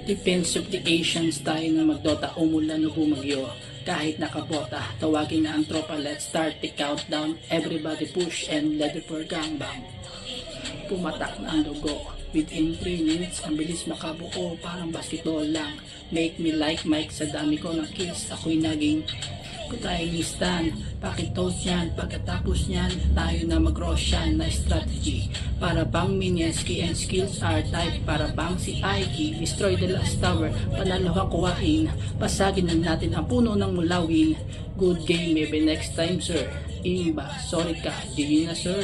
Defense supplications tayo na magdota umulan o bumagyo. Kahit nakabota, tawagin na ang tropa, let's start the countdown. Everybody push and let the for gangbang. Pumatak na ang dugo. Within 3 minutes, ang bilis makabuo, parang basketball lang. Make me like Mike, sa dami ko ng kills, ako'y naging kutainistan. Pakitoast yan, pagkatapos yan, tayo na mag-Roshan na strategy. Para bang Minieski and skills are type, para bang si Aiki, destroy the last tower, panalo kuhain, pasagin na natin ang puno ng mulawin. Good game, maybe next time sir. Imba, sorry ka, di na sir.